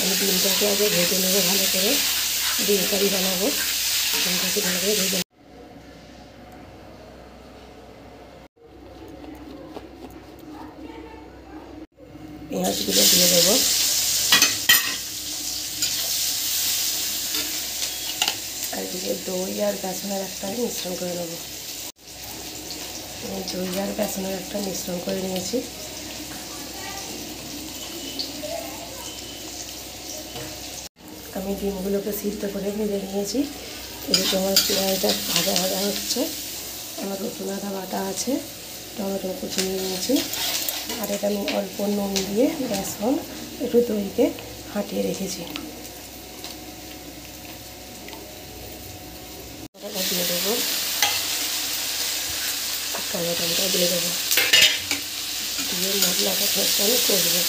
আমি ডিমটাকে আগে ভেজে নেবো ভালো করে। ডিম কারি বানাবো, ডিমটাকে ভালো করে ভেজে পেঁয়াজগুলো দিয়ে দেবো। আর এদিকে দই আর বেসনের একটা মিশ্রণ করে নেবো। দই আর বেসনের একটা মিশ্রণ করে নিয়েছি। আমি ডিমগুলোকে সিদ্ধ করে ভেজে নিয়েছি। এদিকে আমার পেঁয়াজটা ভাজা ভাজা হচ্ছে। আমার রসুন আদা বাটা আছে, টমেটো কুচি নিয়েছি। আর এটা আমি অল্প নুন দিয়ে বেসন একটু দইকে ফাটিয়ে রেখেছি। দিয়ে দেবো, টমেটোটা দিয়ে দেবো, দিয়ে মশলাটা ফেরত আমি করবো।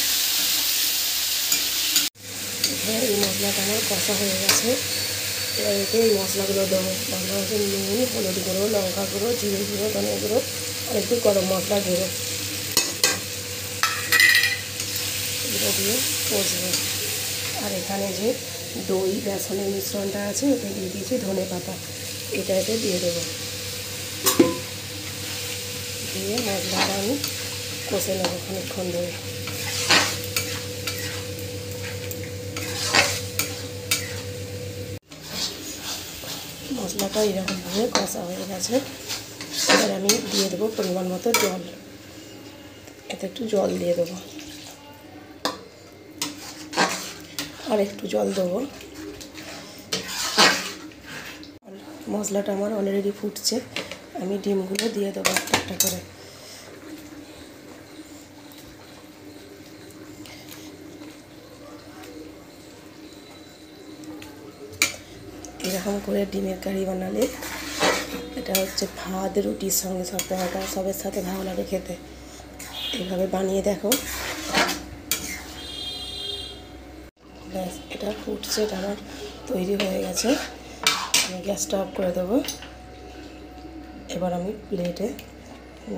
এই মশলাটা আমার কষা হয়ে গেছে। এবার এতে এই মশলাগুলো দেবো। মশলা হচ্ছে নুন, হলুদ গুঁড়ো, লঙ্কা গুঁড়ো, জিরে গুঁড়ো, ধনে গুঁড়ো আর একটু গরম মশলা গুঁড়ো, এগুলো দিয়ে কষবো। আর এখানে যে দই বেসনের মিশ্রণটা আছে ওটা দিয়ে দিয়েছি ধনে পাতা, এটা এতে দিয়ে দেবো। দিয়ে মশলাটা আমি কষে নেবো খানিকক্ষণ ধরে। মশলাটা এরকমভাবে কষা হয়ে গেছে। এবার আমি দিয়ে দেবো পরিমাণ মতো জল। এতে একটু জল দিয়ে দেবো, আর একটু জল দেবো। মশলাটা আমার অলরেডি ফুটছে। আমি ডিমগুলো দিয়ে দেবো একটা একটা করে। এরকম করে ডিমের কারি বানালে এটা হচ্ছে ভাত রুটির সঙ্গে সব পরোটা সবের সাথে ভালো লাগে খেতে। এইভাবে বানিয়ে দেখো। ব্যাস, এটা ফুটছে, এটা আমার তৈরি হয়ে গেছে। আমি গ্যাসটা অফ করে দেবো। এবার আমি প্লেটে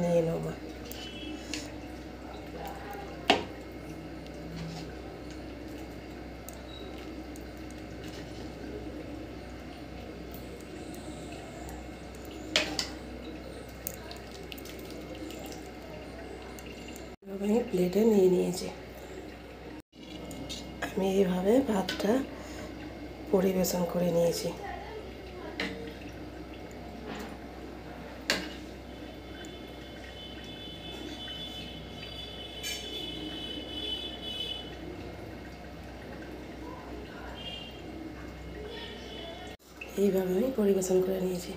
নিয়ে নেব। আমি প্লেটে নিয়ে নিয়েছি। আমি এইভাবে ভাতটা পরিবেশন করে নিয়েছি। এইভাবে আমি পরিবেশন করে নিয়েছি।